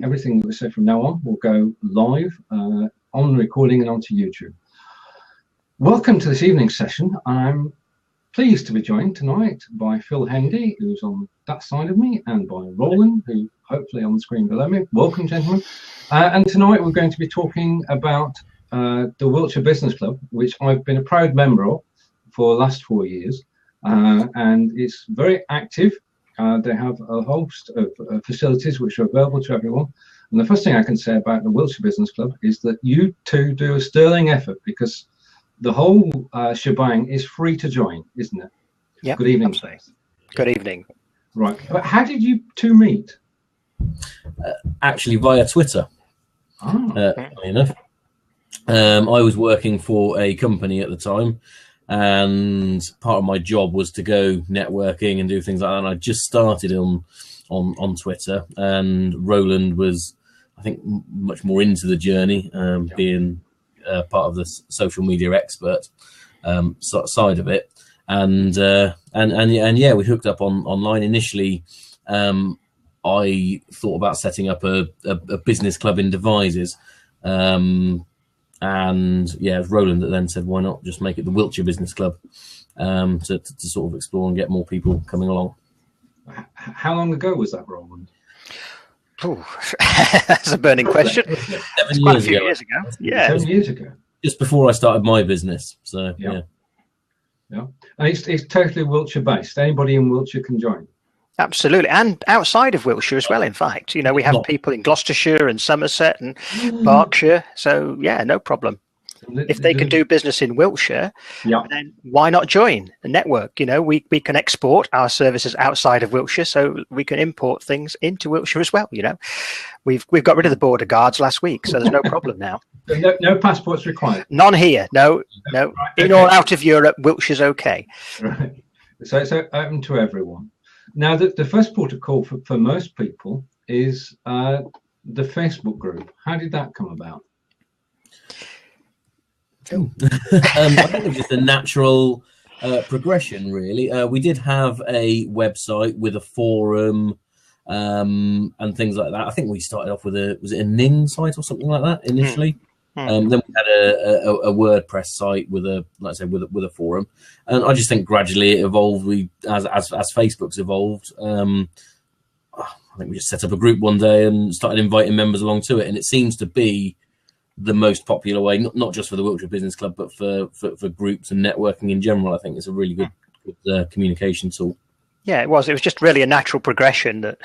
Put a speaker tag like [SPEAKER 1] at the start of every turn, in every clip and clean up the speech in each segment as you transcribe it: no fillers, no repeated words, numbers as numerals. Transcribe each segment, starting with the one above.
[SPEAKER 1] everything that we say from now on will go live on recording and onto YouTube. Welcome to this evening's session. I'm pleased to be joined tonight by Phil Hendy, who's on that side of me, and by Roland, who hopefully on the screen below me. Welcome, gentlemen. And tonight we're going to be talking about the Wiltshire Business Club, which I've been a proud member of for the last 4 years, and it's very active. They have a host of facilities which are available to everyone. And the first thing I can say about the Wiltshire Business Club is that you two do a sterling effort, because the whole shebang is free to join, isn't it?
[SPEAKER 2] Yeah.
[SPEAKER 1] Good evening, sir.
[SPEAKER 2] Good evening.
[SPEAKER 1] Right. But how did you two meet?
[SPEAKER 3] Actually, via Twitter. Funny enough. I was working for a company at the time, and part of my job was to go networking and do things like that. And I just started on Twitter, and Roland was, I think, much more into the journey, being part of the social media expert side of it, and yeah, we hooked up online initially. I thought about setting up a business club in Devizes. And yeah, it was Roland that then said, why not just make it the Wiltshire Business Club, to sort of explore and get more people coming along.
[SPEAKER 1] How long ago was that, Roland?
[SPEAKER 2] Ooh, that's a burning question. It's quite a few years ago. Yeah,
[SPEAKER 1] 7 years ago.
[SPEAKER 3] Just before I started my business. So yeah.
[SPEAKER 1] And it's totally Wiltshire based. Anybody in Wiltshire can join.
[SPEAKER 2] Absolutely, and outside of Wiltshire as well. In fact, we have people in Gloucestershire and Somerset and Berkshire. So yeah, no problem. If they can do business in Wiltshire, then why not join the network? We can export our services outside of Wiltshire, so we can import things into Wiltshire as well. We've got rid of the border guards last week, so there's no problem now.
[SPEAKER 1] No passports required.
[SPEAKER 2] None here. No. Right, in or out of Europe, Wiltshire's okay.
[SPEAKER 1] Right. So it's open to everyone. Now, the first port of call for most people is the Facebook group. How did that come about?
[SPEAKER 3] I think it was just a natural progression, really. We did have a website with a forum and things like that. I think we started off with was it a Ning site or something like that initially? Then we had a WordPress site with a forum, and I just think gradually it evolved. As Facebook's evolved, I think we just set up a group one day and started inviting members along to it, and it seems to be the most popular way, not just for the Wiltshire Business Club, but for groups and networking in general. I think it's a really good communication tool.
[SPEAKER 2] Yeah, it was just really a natural progression that,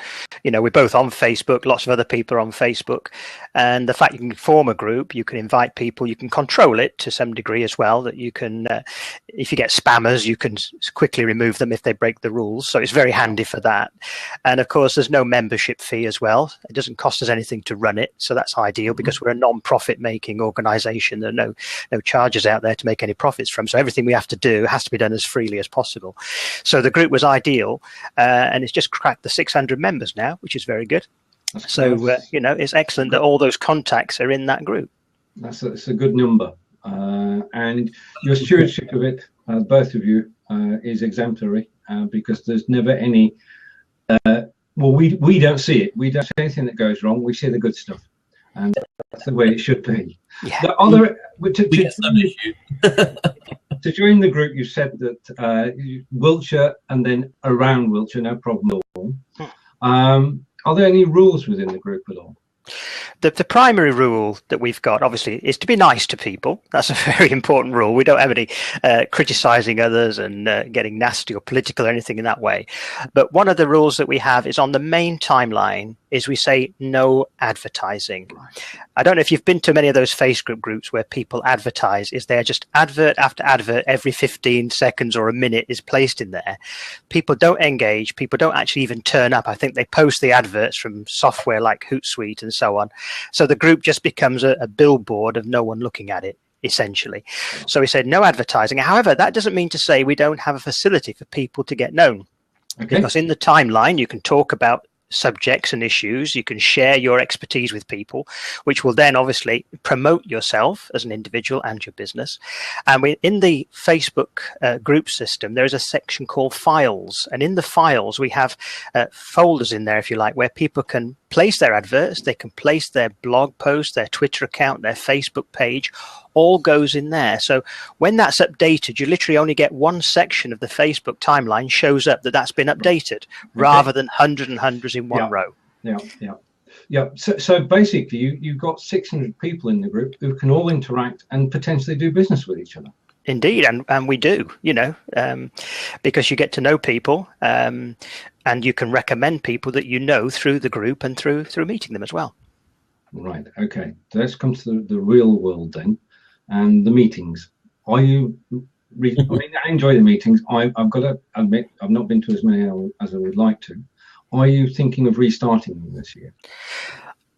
[SPEAKER 2] we're both on Facebook, lots of other people are on Facebook. And the fact you can form a group, you can invite people, you can control it to some degree as well, that you can, if you get spammers, you can quickly remove them if they break the rules. So it's very handy for that. And of course, there's no membership fee as well. It doesn't cost us anything to run it. So that's ideal because we're a non-profit making organization. There are no charges out there to make any profits from. So everything we have to do has to be done as freely as possible. So the group was ideal. And it's just cracked the 600 members now, which is very good. So, it's excellent that all those contacts are in that group.
[SPEAKER 1] That's a good number. And your stewardship of it, both of you, is exemplary because there's never any, we don't see it. We don't see anything that goes wrong. We see the good stuff. And that's the way it should be.
[SPEAKER 2] Yeah.
[SPEAKER 1] To join the group, you said that Wiltshire and then around Wiltshire, no problem at all. Are there any rules within the group at all?
[SPEAKER 2] The primary rule that we've got, obviously, is to be nice to people. That's a very important rule. We don't have any criticising others and getting nasty or political or anything in that way. But one of the rules that we have is on the main timeline is we say no advertising. I don't know if you've been to many of those Facebook groups where people advertise. Is there just advert after advert every 15 seconds or a minute is placed in there? People don't engage. People don't actually even turn up. I think they post the adverts from software like Hootsuite and so on. So the group just becomes a billboard of no one looking at it, essentially. So we said no advertising. However, that doesn't mean to say we don't have a facility for people to get known. Okay. Because in the timeline, you can talk about subjects and issues. You can share your expertise with people, which will then obviously promote yourself as an individual and your business. And in the Facebook group system, there is a section called files. And in the files, we have folders in there, if you like, where people can place their adverts, they can place their blog post, their Twitter account, their Facebook page, all goes in there. So when that's updated, you literally only get one section of the Facebook timeline shows up that's been updated, rather than hundreds and hundreds in one row.
[SPEAKER 1] Yeah. So basically, you've got 600 people in the group who can all interact and potentially do business with each other.
[SPEAKER 2] Indeed, and we do, because you get to know people, and you can recommend people that you know through the group and through meeting them as well. Right.
[SPEAKER 1] Okay. So let's come to the real world then, and the meetings. Are you? I enjoy the meetings. I've got to admit, I've not been to as many as I would like to. Are you thinking of restarting them this year?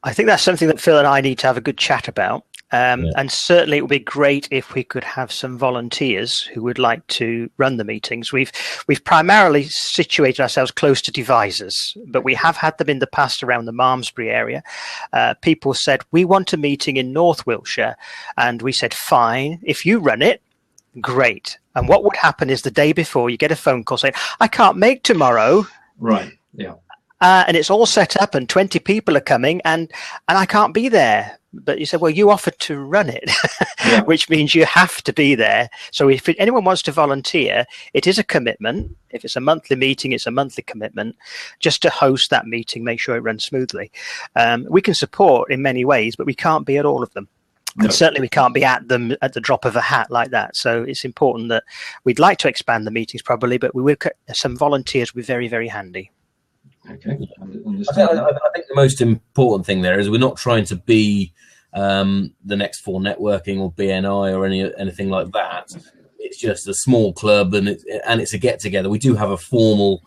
[SPEAKER 2] I think that's something that Phil and I need to have a good chat about. And certainly it would be great if we could have some volunteers who would like to run the meetings. We've primarily situated ourselves close to Devizes, but we have had them in the past around the Malmesbury area. People said, we want a meeting in North Wiltshire. And we said, fine, if you run it, great. And what would happen is the day before you get a phone call saying, I can't make tomorrow.
[SPEAKER 1] Right, yeah.
[SPEAKER 2] And it's all set up and 20 people are coming and I can't be there. But you said, well, you offered to run it, which means you have to be there. So if anyone wants to volunteer, it is a commitment. If it's a monthly meeting, it's a monthly commitment just to host that meeting, make sure it runs smoothly. We can support in many ways, but we can't be at all of them. No. And certainly we can't be at them at the drop of a hat like that. So it's important that we'd like to expand the meetings probably, but we would some volunteers would be very, very handy.
[SPEAKER 1] Okay.
[SPEAKER 3] I think the most important thing there is we're not trying to be the next For Networking or BNI or anything like that. It's just a small club and it's a get together. We do have a formal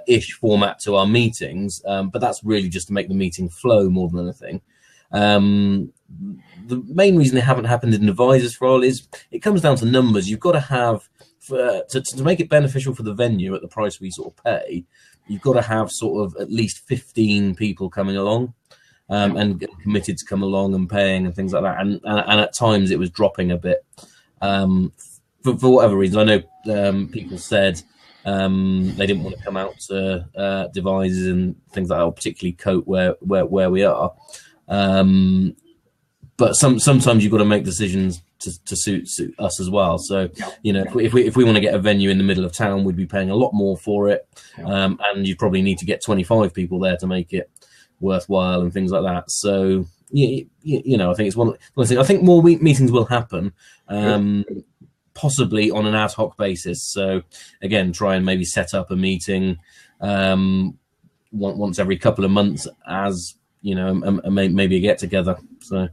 [SPEAKER 3] ish format to our meetings, but that's really just to make the meeting flow more than anything. The main reason they haven't happened in Devizes for all is it comes down to numbers. You've got to have to make it beneficial for the venue at the price we sort of pay. You've got to have sort of at least 15 people coming along and committed to come along and paying and things like that. And at times it was dropping a bit for whatever reason. I know people said they didn't want to come out to Devizes and things like that, or particularly Cote where we are. But sometimes you've got to make decisions to suit us as well. So, if we want to get a venue in the middle of town, we'd be paying a lot more for it. And you probably need to get 25 people there to make it worthwhile and things like that. So, I think it's one thing. I think more meetings will happen, possibly on an ad hoc basis. So, again, try and maybe set up a meeting once every couple of months as, maybe a get together. So.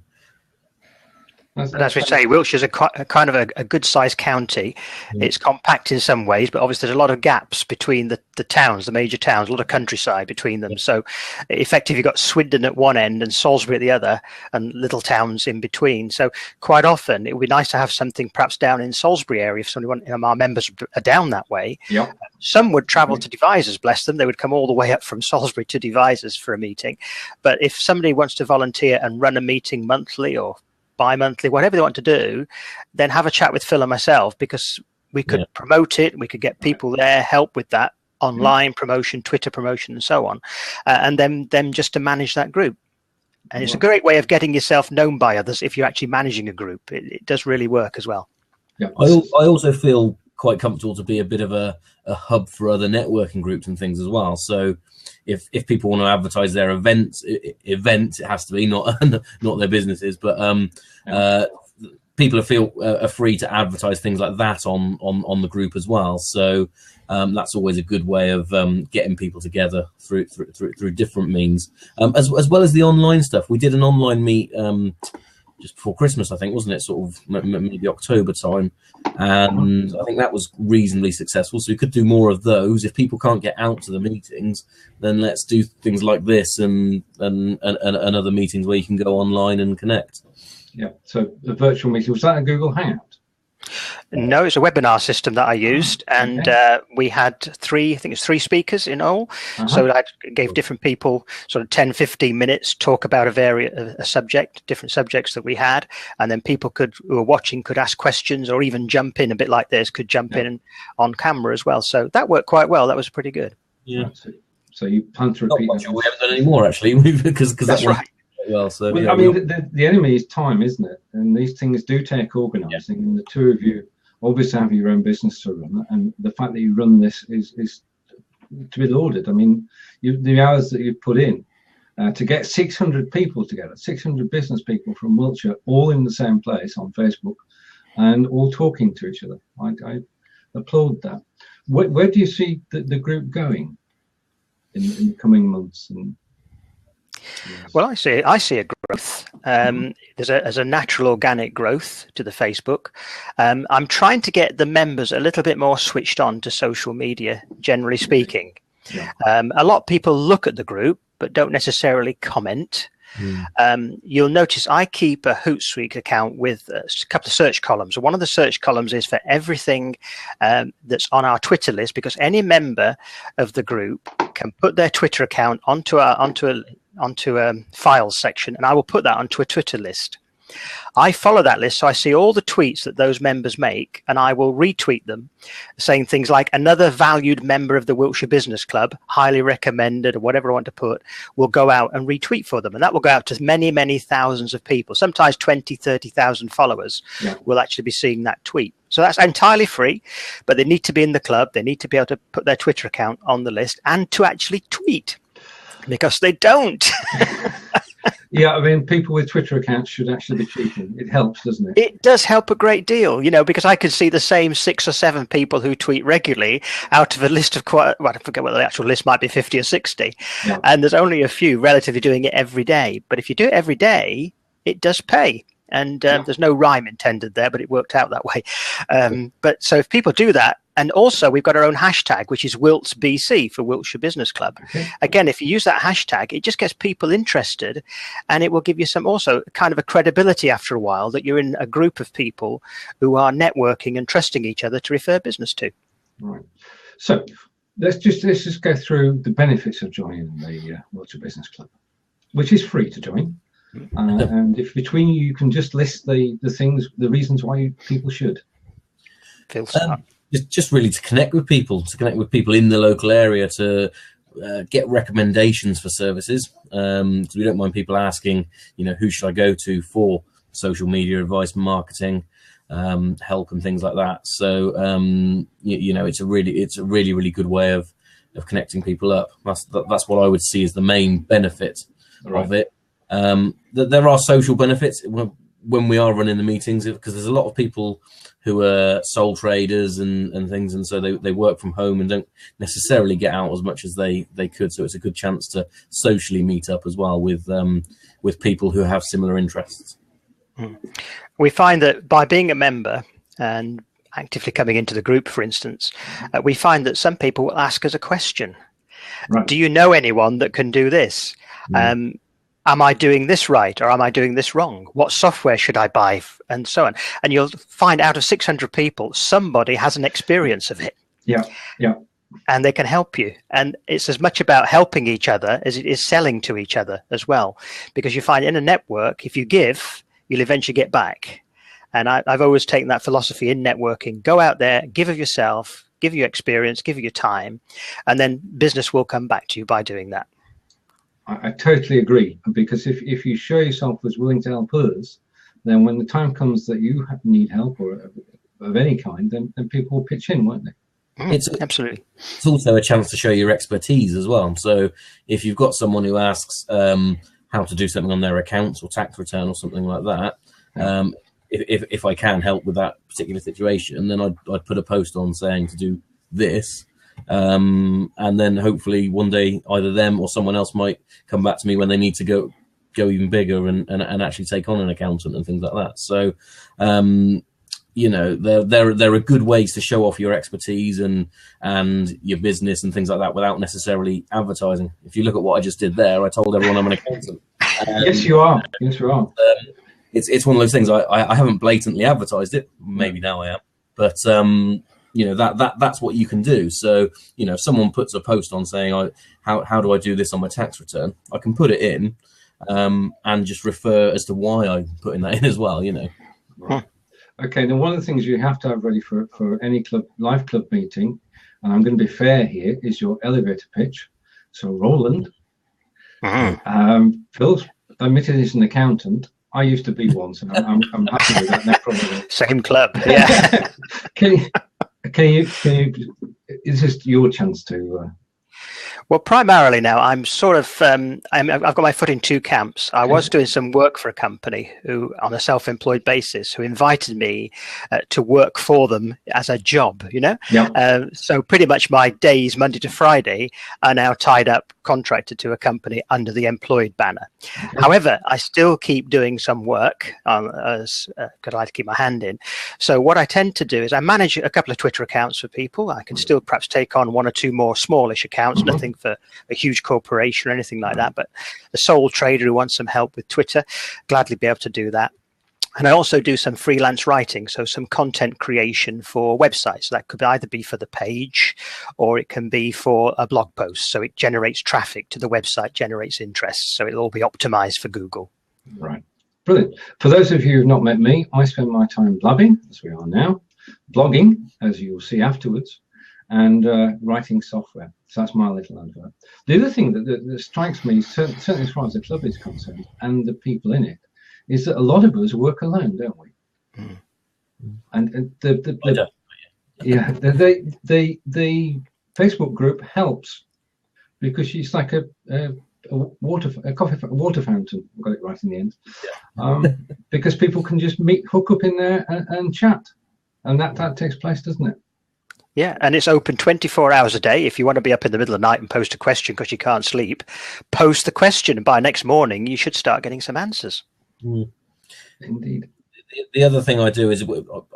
[SPEAKER 2] And as we say, Wiltshire's a kind of a good sized county. It's compact in some ways, but obviously there's a lot of gaps between the towns, the major towns, a lot of countryside between them. So effectively you've got Swindon at one end and Salisbury at the other and little towns in between. So quite often it would be nice to have something perhaps down in Salisbury area if somebody our members are down that way.
[SPEAKER 1] Yeah.
[SPEAKER 2] Some would travel to Devizes, bless them. They would come all the way up from Salisbury to Devizes for a meeting. But if somebody wants to volunteer and run a meeting monthly or bi-monthly, whatever they want to do, then have a chat with Phil and myself, because we could promote it, we could get people there, help with that online promotion, Twitter promotion and so on, and then them just to manage that group. And it's a great way of getting yourself known by others if you're actually managing a group. It does really work as well.
[SPEAKER 3] I also feel quite comfortable to be a bit of a hub for other networking groups and things as well. So if people want to advertise their events, it has to be not their businesses, but people are free to advertise things like that on the group as well. So that's always a good way of getting people together through different means, as well as the online stuff. We did an online meet just before Christmas, I think, wasn't it? Sort of maybe October time, and I think that was reasonably successful. So we could do more of those. If people can't get out to the meetings, then let's do things like this and other meetings where you can go online and connect.
[SPEAKER 1] Yeah. So the virtual meeting, was that a Google Hangout?
[SPEAKER 2] No, it's a webinar system that I used, and we had three speakers in all. So I gave different people sort of 10, 15 minutes, talk about a subject, different subjects that we had, and then people who were watching could ask questions or even jump in a bit like this, could jump in on camera as well. So that worked quite well. That was pretty good.
[SPEAKER 3] Yeah.
[SPEAKER 1] So you plan to
[SPEAKER 3] Not
[SPEAKER 1] repeat
[SPEAKER 3] much
[SPEAKER 1] that.
[SPEAKER 3] we haven't done any more actually, because
[SPEAKER 2] That's right.
[SPEAKER 3] Well, so
[SPEAKER 1] Well,
[SPEAKER 3] yeah,
[SPEAKER 1] I mean, the enemy is time, isn't it? And these things do take organising. And the two of you obviously have your own business to run, and the fact that you run this is to be lauded. I mean, the hours that you've put in to get 600 people together, 600 business people from Wiltshire, all in the same place on Facebook, and all talking to each other. I applaud that. Where do you see the group going in the coming months? And
[SPEAKER 2] well, I see a growth. There's a natural organic growth to the Facebook. I'm trying to get the members a little bit more switched on to social media, generally speaking.
[SPEAKER 1] Yeah.
[SPEAKER 2] A lot of people look at the group but don't necessarily comment. You'll notice I keep a Hootsuite account with a couple of search columns. One of the search columns is for everything that's on our Twitter list, because any member of the group can put their Twitter account onto a files section, and I will put that onto a Twitter list. I follow that list, so I see all the tweets that those members make, and I will retweet them, saying things like, another valued member of the Wiltshire Business Club, highly recommended, or whatever I want to put, will go out and retweet for them. And that will go out to many, many thousands of people. Sometimes 20, 30,000 followers will actually be seeing that tweet. So that's entirely free, but they need to be in the club. They need to be able to put their Twitter account on the list and to actually tweet, because they don't.
[SPEAKER 1] yeah, I mean, people with Twitter accounts should actually be cheating. It helps, doesn't it?
[SPEAKER 2] It does help a great deal, because I could see the same 6 or 7 people who tweet regularly out of a list of I forget whether the actual list might be 50 or 60. Yeah. And there's only a few relatively doing it every day. But if you do it every day, it does pay. And there's no rhyme intended there, but it worked out that way. But so if people do that, and also we've got our own hashtag, which is WiltsBC for Wiltshire Business Club. Okay. Again, if you use that hashtag, it just gets people interested, and it will give you some also kind of a credibility after a while that you're in a group of people who are networking and trusting each other to refer business to.
[SPEAKER 1] Right. So let's just go through the benefits of joining the Wiltshire Business Club, which is free to join. And if between you can just list the reasons why people should.
[SPEAKER 2] Phil,
[SPEAKER 3] just really to connect with people in the local area, to get recommendations for services. So we don't mind people asking, who should I go to for social media advice, marketing, help, and things like that. So it's a really good way of connecting people up. That's what I would see as the main benefit of it. There are social benefits when we are running the meetings, because there's a lot of people who are sole traders and things, and so they work from home and don't necessarily get out as much as they could. So it's a good chance to socially meet up as well with people who have similar interests.
[SPEAKER 2] We find that by being a member and actively coming into the group, for instance, we find that some people will ask us a question. Right. Do you know anyone that can do this? Am I doing this right, or am I doing this wrong? What software should I buy, and so on? And you'll find out of 600 people, somebody has an experience of it. Yeah. And they can help you. And it's as much about helping each other as it is selling to each other as well. Because you find in a network, if you give, you'll eventually get back. And I've always taken that philosophy in networking. Go out there, give of yourself, give your experience, give your time, and then business will come back to you by doing that.
[SPEAKER 1] I totally agree, because if you show yourself as willing to help others, then when the time comes that you need help or of any kind, then people will pitch in, won't they?
[SPEAKER 2] Absolutely.
[SPEAKER 3] It's also a chance to show your expertise as well. So if you've got someone who asks how to do something on their accounts or tax return or something like that, if I can help with that particular situation, then I'd put a post on saying to do this. And then hopefully one day either them or someone else might come back to me when they need to go even bigger and actually take on an accountant and things like that. So there are good ways to show off your expertise and your business and things like that without necessarily advertising. If you look at what I just did there, I told everyone I'm an accountant.
[SPEAKER 1] Yes, you are.
[SPEAKER 3] It's one of those things. I haven't blatantly advertised it. Maybe now I am, but that's what you can do. So if someone puts a post on saying how do I do this on my tax return, I can put it in and just refer as to why I'm putting that in as well.
[SPEAKER 1] Right. Okay, now one of the things you have to have ready for any live club meeting, and I'm going to be fair here, is your elevator pitch. So Roland,
[SPEAKER 2] Mhm.
[SPEAKER 1] Phil's admitted he's an accountant. I used to be one, so I'm happy with that. No problem.
[SPEAKER 2] Same club, yeah.
[SPEAKER 1] Can you? Is this your chance to?
[SPEAKER 2] Well, primarily now, I'm sort of, I've got my foot in two camps. I was doing some work for a company who, on a self-employed basis, who invited me to work for them as a job, you know?
[SPEAKER 1] Yeah.
[SPEAKER 2] So pretty much my days, Monday to Friday, are now tied up, contracted to a company under the employed banner.
[SPEAKER 1] Okay.
[SPEAKER 2] However, I still keep doing some work because I like to keep my hand in. So what I tend to do is I manage a couple of Twitter accounts for people. I can still perhaps take on one or two more smallish accounts, nothing for a huge corporation or anything like that, but the sole trader who wants some help with Twitter, gladly be able to do that. And I also do some freelance writing, so some content creation for websites. So that could either be for the page or it can be for a blog post. So it generates traffic to the website, generates interest. So it'll all be optimized for Google.
[SPEAKER 1] Right. Brilliant. For those of you who've not met me, I spend my time blabbing, as we are now, blogging, as you'll see afterwards, and writing software. So that's my little advert. The other thing that strikes me, certainly as far as the club is concerned, and the people in it, is that a lot of us work alone, don't we? Mm. And the Facebook group helps because it's like a water fountain. I got it right in the end. Yeah. Because people can just hook up in there and chat, and that takes place, doesn't it?
[SPEAKER 2] Yeah, and it's open 24 hours a day. If you want to be up in the middle of the night and post a question because you can't sleep, post the question, and by next morning you should start getting some answers.
[SPEAKER 1] Mm. Indeed.
[SPEAKER 3] The other thing I do is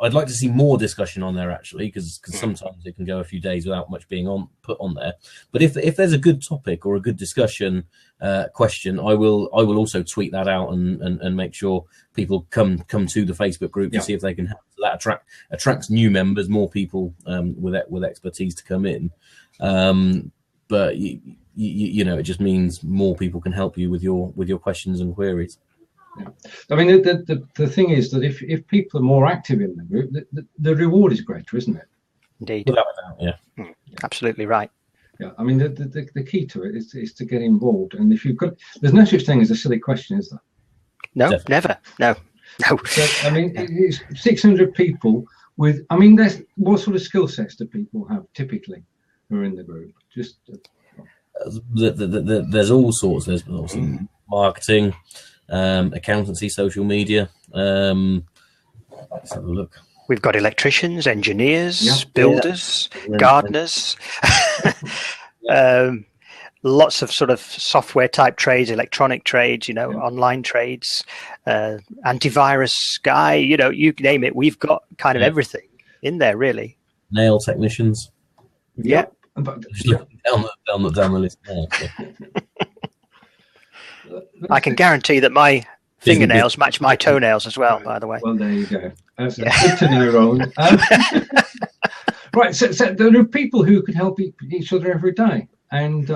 [SPEAKER 3] I'd like to see more discussion on there, actually, because sometimes it can go a few days without much being put on there. But if there's a good topic or a good discussion question, I will also tweet that out and make sure people come to the Facebook group to see if they can help. So that attracts new members, more people with expertise to come in. But you know, it just means more people can help you with your questions and queries.
[SPEAKER 1] Yeah. I mean, the thing is that if people are more active in the group, the reward is greater, isn't it?
[SPEAKER 2] Indeed.
[SPEAKER 3] Without a doubt, yeah.
[SPEAKER 2] Absolutely right.
[SPEAKER 1] Yeah, I mean, the key to it is to get involved. And if you've got, there's no such thing as a silly question, is there?
[SPEAKER 2] No, definitely. Never. No.
[SPEAKER 1] So, I mean, it's 600 people with, I mean, what sort of skill sets do people have typically who are in the group? Just
[SPEAKER 3] there's all sorts. There's obviously marketing, accountancy, social media. Let's have a look.
[SPEAKER 2] We've got electricians, engineers, builders, gardeners, lots of sort of software type trades, electronic trades, online trades, antivirus guy, you name it. We've got kind of everything in there, really.
[SPEAKER 3] Nail technicians.
[SPEAKER 2] Yeah.
[SPEAKER 3] Down the list now.
[SPEAKER 2] I can guarantee that my fingernails match my toenails as well, by the way.
[SPEAKER 1] Well, there you go. That's good to know, Roland. Right, so there are people who can help each other every day, and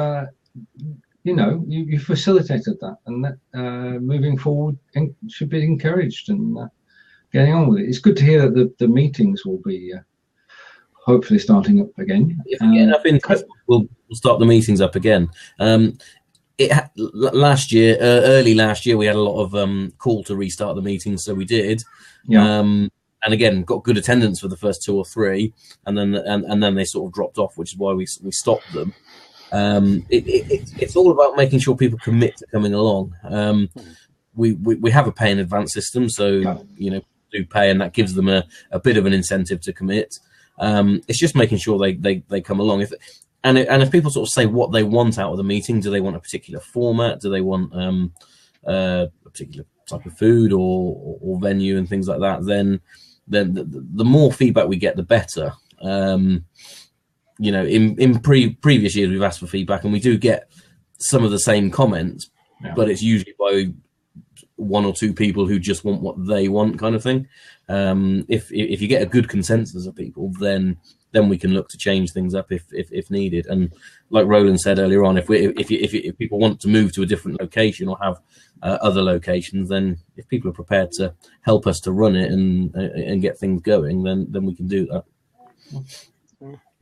[SPEAKER 1] you facilitated that, and that moving forward should be encouraged and getting on with it. It's good to hear that the meetings will be hopefully starting up again.
[SPEAKER 3] We'll start the meetings up again. Last year, early last year, we had a lot of call to restart the meetings, so we did. Yeah. And again, got good attendance for the first 2 or 3, and then they sort of dropped off, which is why we stopped them. It's all about making sure people commit to coming along. We have a pay in advance system, so do pay, and that gives them a bit of an incentive to commit. It's just making sure they come along. If people sort of say what they want out of the meeting, do they want a particular format? Do they want a particular type of food or venue and things like that? Then the more feedback we get, the better. In previous years, we've asked for feedback, and we do get some of the same comments, but it's usually by 1 or 2 people who just want what they want, kind of thing. If you get a good consensus of people, then we can look to change things up if needed. And like Roland said earlier on, if people want to move to a different location or have other locations, then if people are prepared to help us to run it and get things going, then we can do that.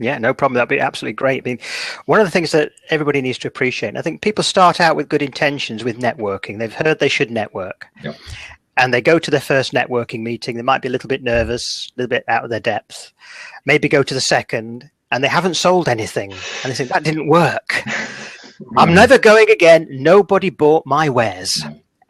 [SPEAKER 2] Yeah, no problem. That'd be absolutely great. I mean, one of the things that everybody needs to appreciate, and I think people start out with good intentions with networking. They've heard they should network.
[SPEAKER 1] Yep.
[SPEAKER 2] And they go to their first networking meeting. They might be a little bit nervous, a little bit out of their depth. Maybe go to the second, and they haven't sold anything. And they think, that didn't work. I'm never going again. Nobody bought my wares.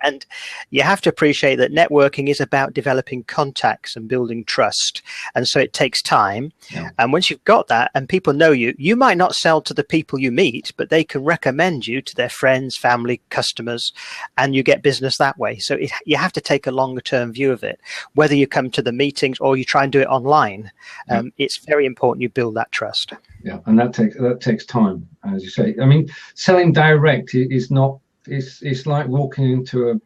[SPEAKER 2] And you have to appreciate that networking is about developing contacts and building trust. And so it takes time. Yeah. And once you've got that and people know you, you might not sell to the people you meet, but they can recommend you to their friends, family, customers, and you get business that way. So you have to take a longer term view of it. Whether you come to the meetings or you try and do it online, it's very important you build that trust.
[SPEAKER 1] Yeah, and that takes time, as you say. I mean, selling direct is not. It's like walking into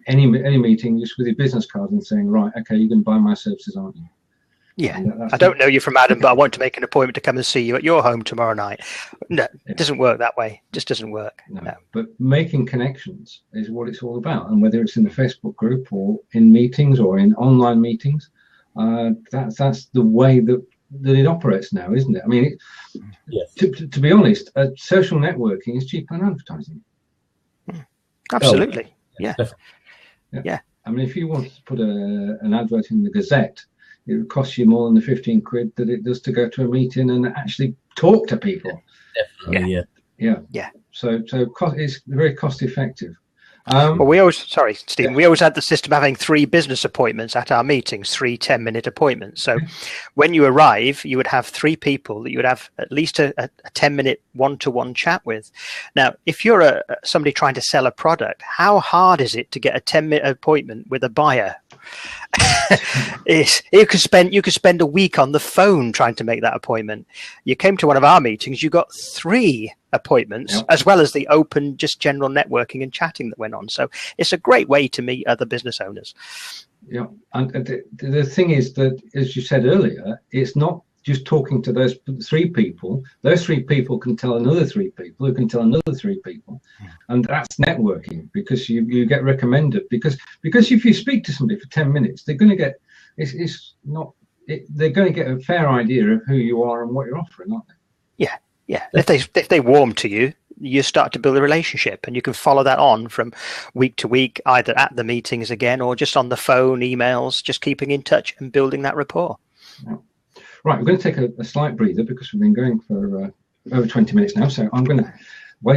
[SPEAKER 1] any meeting just with your business card and saying, right, okay, you can buy my services, aren't you?
[SPEAKER 2] Yeah, I don't know you from Adam, but I want to make an appointment to come and see you at your home tomorrow night. No, it doesn't work that way. It just doesn't work.
[SPEAKER 1] No. But making connections is what it's all about. And whether it's in the Facebook group or in meetings or in online meetings, that's the way that it operates now, isn't it? I mean, to be honest, social networking is cheaper than advertising.
[SPEAKER 2] Absolutely. Yeah.
[SPEAKER 1] I mean, if you want to put an advert in the Gazette, it would cost you more than the 15 quid that it does to go to a meeting and actually talk to people.
[SPEAKER 3] Definitely,
[SPEAKER 1] yeah. So it's very cost effective.
[SPEAKER 2] Well, we always had the system of having 3 business appointments at our meetings, 3 10-minute appointments. So when you arrive, you would have 3 people that you would have at least a 10-minute one-to-one chat with. Now, if you're somebody trying to sell a product, how hard is it to get a 10-minute appointment with a buyer? You could spend a week on the phone trying to make that appointment. You came to one of our meetings, you got 3 appointments, as well as the open, just general networking and chatting that went on. So it's a great way to meet other business owners.
[SPEAKER 1] Yeah, and the thing is that, as you said earlier, it's not just talking to those 3 people. Those 3 people can tell another 3 people who can tell another 3 people, and that's networking, because you get recommended. Because if you speak to somebody for 10 minutes, they're going to get they're going to get a fair idea of who you are and what you're offering, aren't they?
[SPEAKER 2] Yeah. If they warm to you, you start to build a relationship, and you can follow that on from week to week, either at the meetings again or just on the phone, emails, just keeping in touch and building that rapport.
[SPEAKER 1] Yeah. Right, we're going to take a slight breather because we've been going for over 20 minutes now. So I'm going to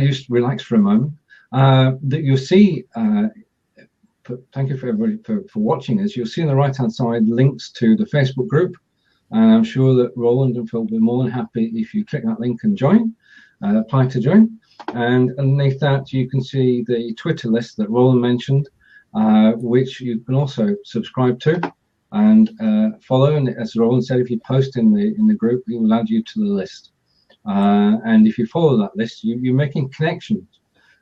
[SPEAKER 1] just relax for a moment. That you'll see. Thank you for everybody for watching us. You'll see on the right-hand side links to the Facebook group. And I'm sure that Roland and Phil will be more than happy if you click that link and join, apply to join. And underneath that, you can see the Twitter list that Roland mentioned, which you can also subscribe to and follow. And as Roland said, if you post in the group, he will add you to the list. And if you follow that list, you're making connections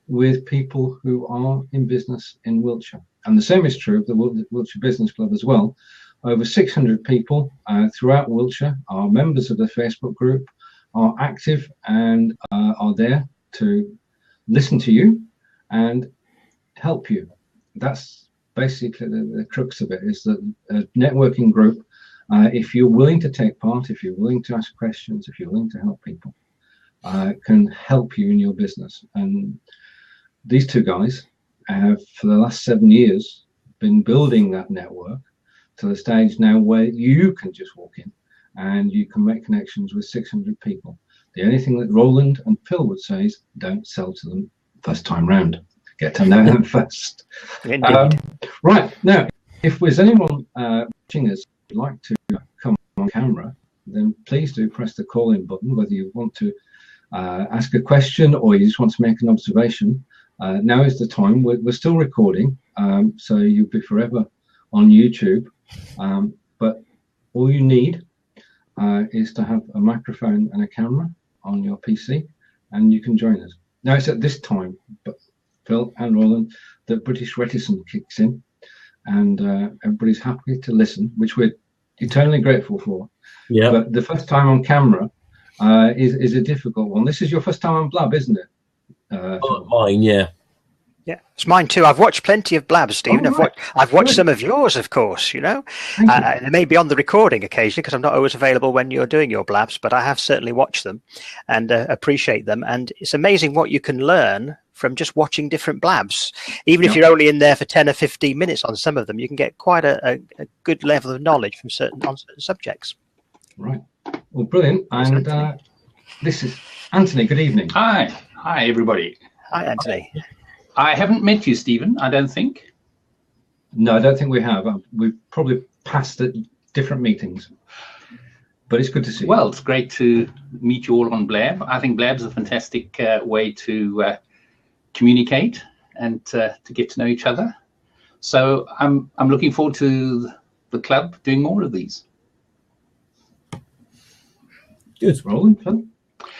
[SPEAKER 1] with people who are in business in Wiltshire. And the same is true of the Wiltshire Business Club as well. Over 600 people throughout Wiltshire are members of the Facebook group, are active and are there to listen to you and help you. That's basically the crux of it, is that a networking group, if you're willing to take part, if you're willing to ask questions, if you're willing to help people, can help you in your business. And these 2 guys have, for the last 7 years, been building that network to the stage now where you can just walk in and you can make connections with 600 people. The only thing that Roland and Phil would say is don't sell to them first time round. Get to know them first. Right, now, if there's anyone watching us who'd like to come on camera, then please do press the call-in button, whether you want to ask a question or you just want to make an observation. Now is the time. We're still recording, so you'll be forever on YouTube. But all you need is to have a microphone and a camera on your PC, and you can join us. Now it's at this time, but Phil and Roland, the British reticence kicks in, and everybody's happy to listen, which we're eternally grateful for. Yeah. But the first time on camera is a difficult one. This is your first time on Blab, isn't it?
[SPEAKER 3] Mine, yeah.
[SPEAKER 2] Yeah, it's mine too. I've watched plenty of blabs, Stephen.
[SPEAKER 1] Oh, right.
[SPEAKER 2] I've watched some of yours, of course. You know, they may be on the recording occasionally because I'm not always available when you're doing your blabs, but I have certainly watched them and appreciate them. And it's amazing what you can learn from just watching different blabs. Even if you're only in there for 10 or 15 minutes on some of them, you can get quite a good level of knowledge from certain subjects.
[SPEAKER 1] Right. Well, brilliant. And this is Anthony. Good evening.
[SPEAKER 4] Hi, everybody.
[SPEAKER 2] Hi, Anthony.
[SPEAKER 4] I haven't met you, Stephen, I don't think.
[SPEAKER 1] No, I don't think we have. We've probably passed at different meetings, but it's good to see you.
[SPEAKER 4] Well, it's great to meet you all on Blab. I think Blab's a fantastic way to communicate and to get to know each other. So I'm looking forward to the club doing more of these.
[SPEAKER 1] Good, Roland. Phil?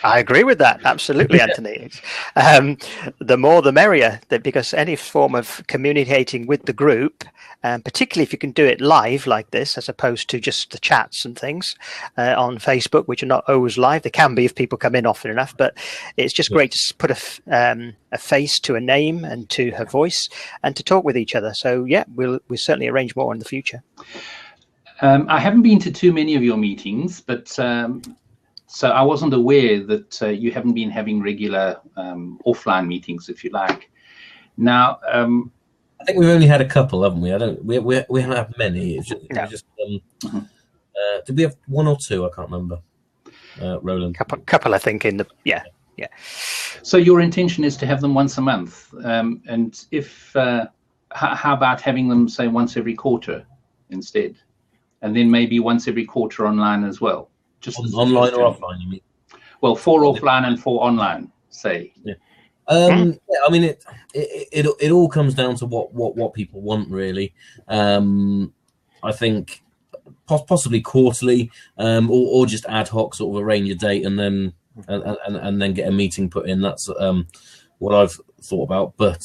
[SPEAKER 2] I agree with that. Absolutely, Anthony. The more the merrier, because any form of communicating with the group, particularly if you can do it live like this, as opposed to just the chats and things on Facebook, which are not always live. They can be if people come in often enough, but it's just great to put a face to a name and to her voice and to talk with each other. So, yeah, we'll certainly arrange more in the future.
[SPEAKER 4] I haven't been to too many of your meetings, but... So I wasn't aware that you haven't been having regular offline meetings, if you like. Now,
[SPEAKER 3] I think we've only had a couple, haven't we? We haven't had many. It's just, did we have one or two? I can't remember. Roland.
[SPEAKER 2] Couple, I think. Yeah.
[SPEAKER 4] So your intention is to have them once a month, and if how about having them say once every quarter instead, and then maybe once every quarter online as well? Just
[SPEAKER 3] online or offline, you mean?
[SPEAKER 4] Well, 4 offline and 4 online, say.
[SPEAKER 3] Yeah. I mean, it all comes down to what people want, really. I think possibly quarterly, or just ad hoc, sort of arrange a date and then get a meeting put in. That's what I've thought about, but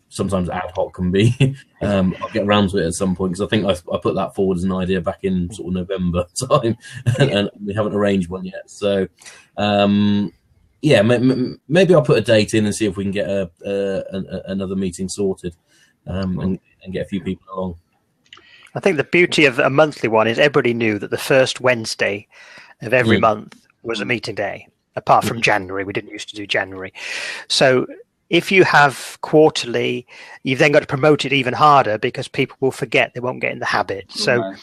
[SPEAKER 3] sometimes ad hoc can be. I'll get around to it at some point because I think I put that forward as an idea back in sort of November time, and we haven't arranged one yet. So, maybe I'll put a date in and see if we can get another meeting sorted, and get a few people along.
[SPEAKER 2] I think the beauty of a monthly one is everybody knew that the first Wednesday of every month was a meeting day. Apart from January, we didn't used to do January, so. If you have quarterly, you've then got to promote it even harder because people will forget, they won't get in the habit. So I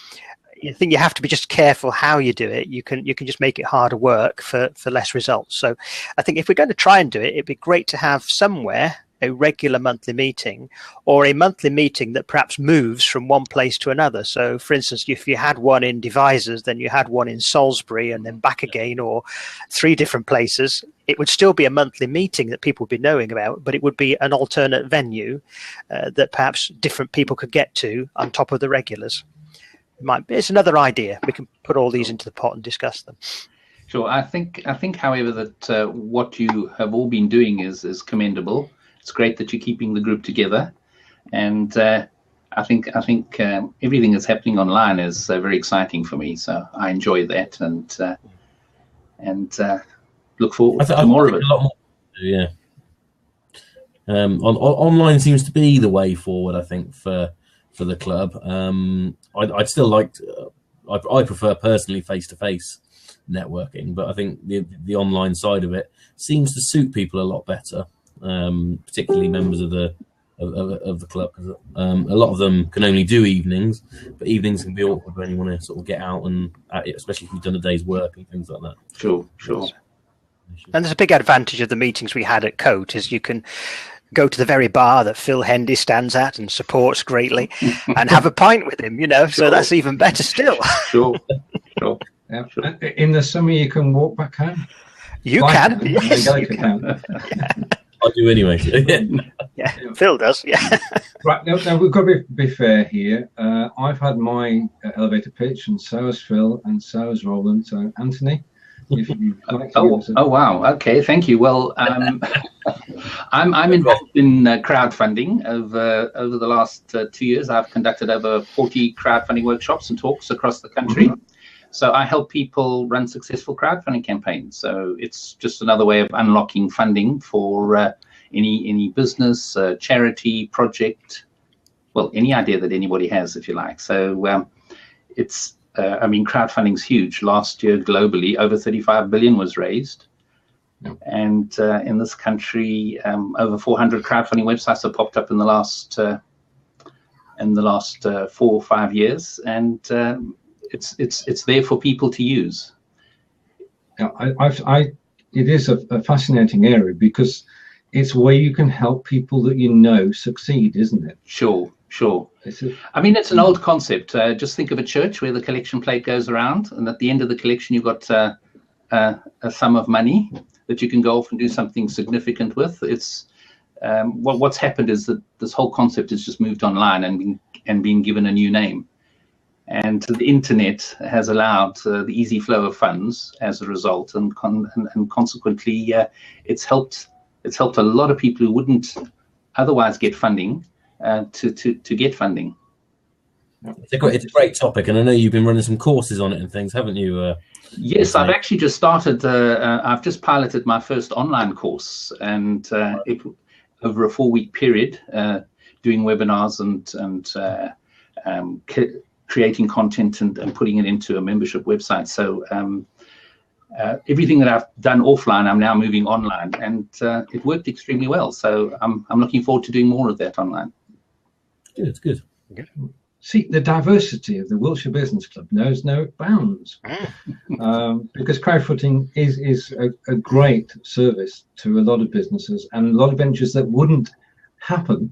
[SPEAKER 2] think you have to be just careful how you do it. You can just make it harder work for less results. So I think if we're going to try and do it, it'd be great to have somewhere a regular monthly meeting or a monthly meeting that perhaps moves from one place to another. So for instance, if you had one in Devizes, then you had one in Salisbury and then back again, or 3 different places, it would still be a monthly meeting that people would be knowing about, but it would be an alternate venue that perhaps different people could get to on top of the regulars. It's another idea. We can put all these into the pot and discuss them.
[SPEAKER 4] Sure. I think, however, that what you have all been doing is commendable. It's great that you're keeping the group together, and I think everything that's happening online is very exciting for me. So I enjoy that, and look forward to more of it.
[SPEAKER 3] A lot more, yeah. Online seems to be the way forward, I think, for the club. I'd still like to, I prefer personally face-to-face networking, but I think the online side of it seems to suit people a lot better. Particularly members of the club, because a lot of them can only do evenings, but evenings can be awkward when you want to sort of get out and especially if you've done a day's work and things like that.
[SPEAKER 4] Sure.
[SPEAKER 2] And there's a big advantage of the meetings we had at Coat is you can go to the very bar that Phil Hendy stands at and supports greatly and have a pint with him, so that's even better still.
[SPEAKER 4] Sure.
[SPEAKER 1] Yeah. In the summer you can walk back home.
[SPEAKER 2] You can. Yes, you
[SPEAKER 1] can.
[SPEAKER 3] I do anyway.
[SPEAKER 2] Yeah, Phil does. Yeah.
[SPEAKER 1] Right. Now we've got to be fair here. I've had my elevator pitch, and so has Phil, and so has Roland. So Anthony, if you'd like to.
[SPEAKER 4] Oh wow. Okay. Thank you. Well, I'm involved in crowdfunding. Over the last 2 years, I've conducted over 40 crowdfunding workshops and talks across the country. Mm-hmm. So I help people run successful crowdfunding campaigns. So it's just another way of unlocking funding for any business, charity, project, well, any idea that anybody has, if you like. So it's, I mean, crowdfunding's huge. Last year, globally, over 35 billion was raised.
[SPEAKER 1] Yep. And
[SPEAKER 4] in this country, over 400 crowdfunding websites have popped up in the last 4 or 5 years, and it's there for people to use.
[SPEAKER 1] Yeah, it is a fascinating area because it's where you can help people that you know succeed, isn't it?
[SPEAKER 4] Sure. I mean, it's an old concept. Just think of a church where the collection plate goes around, and at the end of the collection, you've got a sum of money that you can go off and do something significant with. It's what's happened is that this whole concept has just moved online and been given a new name. And the internet has allowed the easy flow of funds as a result, and consequently, it's helped a lot of people who wouldn't otherwise get funding to get funding.
[SPEAKER 3] It's a great topic, and I know you've been running some courses on it and things, haven't you?
[SPEAKER 4] Yes, I've actually just started. I've just piloted my first online course, and over a 4-week period, doing webinars and creating content and putting it into a membership website. So everything that I've done offline, I'm now moving online, and it worked extremely well. So I'm looking forward to doing more of that online.
[SPEAKER 3] Good.
[SPEAKER 1] See, the diversity of the Wiltshire Business Club knows no bounds, because crowdfunding is a great service to a lot of businesses and a lot of ventures that wouldn't happen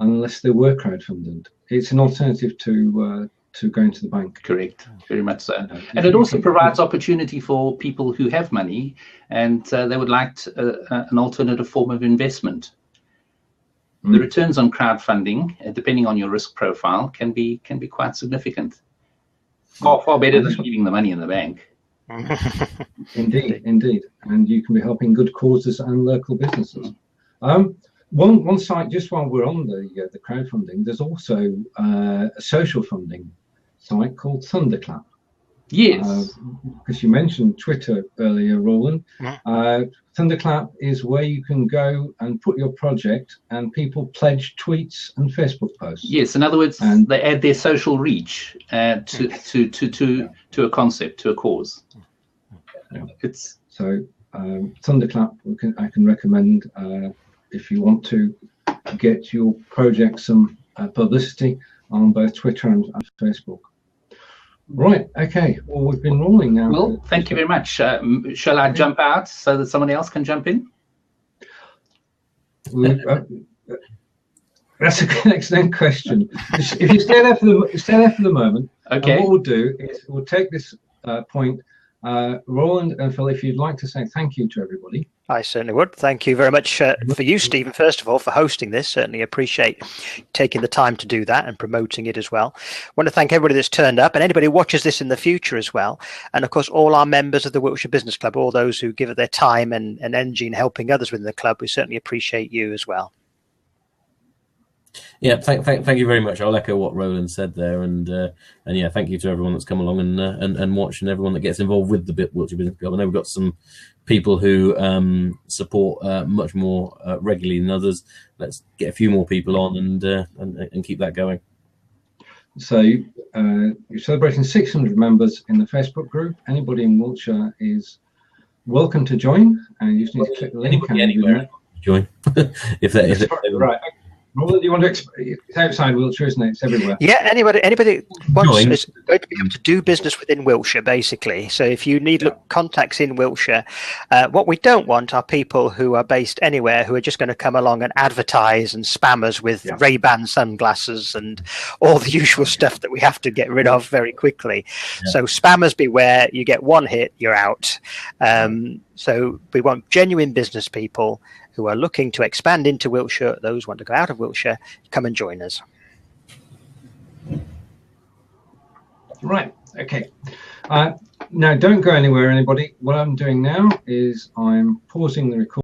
[SPEAKER 1] unless they were crowdfunded. It's an alternative to going to the bank.
[SPEAKER 4] Correct, very much so. And it also provides opportunity for people who have money and they would like an alternative form of investment. The returns on crowdfunding, depending on your risk profile, can be quite significant. Far better than leaving the money in the bank.
[SPEAKER 1] Indeed, and you can be helping good causes and local businesses. One site, just while we're on the crowdfunding, there's also a social funding site called Thunderclap.
[SPEAKER 4] Yes.
[SPEAKER 1] Because you mentioned Twitter earlier, Roland. Thunderclap is where you can go and put your project, and people pledge tweets and Facebook posts.
[SPEAKER 4] Yes, in other words, they add their social reach to a concept, to a cause.
[SPEAKER 1] Yeah. So Thunderclap, I can recommend if you want to get your project some publicity on both Twitter and Facebook. Right, okay. Well, we've been rolling now.
[SPEAKER 4] Well, thank you very much. Shall I jump out so that someone else can jump in?
[SPEAKER 1] That's an excellent question. If you stay there for the moment,
[SPEAKER 4] okay.
[SPEAKER 1] What we'll do is we'll take this point. Roland and Phil, if you'd like to say thank you to everybody.
[SPEAKER 2] I certainly would. Thank you very much for you, Stephen, first of all, for hosting this. Certainly appreciate taking the time to do that and promoting it as well. I want to thank everybody that's turned up and anybody who watches this in the future as well. And of course, all our members of the Wiltshire Business Club, all those who give it their time and energy in helping others within the club, we certainly appreciate you as well.
[SPEAKER 3] Yeah, thank you very much. I'll echo what Roland said there, and yeah, thank you to everyone that's come along and watched, and everyone that gets involved with the Wiltshire Business Club. I know we've got some people who support much more regularly than others. Let's get a few more people on and keep that going. So
[SPEAKER 1] you're celebrating 600 members in the Facebook group. Anybody in Wiltshire is welcome to join, and you just need to click the link.
[SPEAKER 3] Anywhere join if
[SPEAKER 1] right. Roland, do you want to it's outside Wiltshire, isn't it? It's everywhere.
[SPEAKER 2] Yeah, anybody wants is going to be able to do business within Wiltshire, basically. So if you need contacts in Wiltshire, what we don't want are people who are based anywhere who are just going to come along and advertise and spam us with Ray-Ban sunglasses and all the usual stuff that we have to get rid of very quickly. Yeah. So spammers beware, you get one hit, you're out. So we want genuine business people who are looking to expand into Wiltshire. Those who want to go out of Wiltshire, come and join us.
[SPEAKER 1] Right, okay. Now, don't go anywhere, anybody. What I'm doing now is I'm pausing the recording.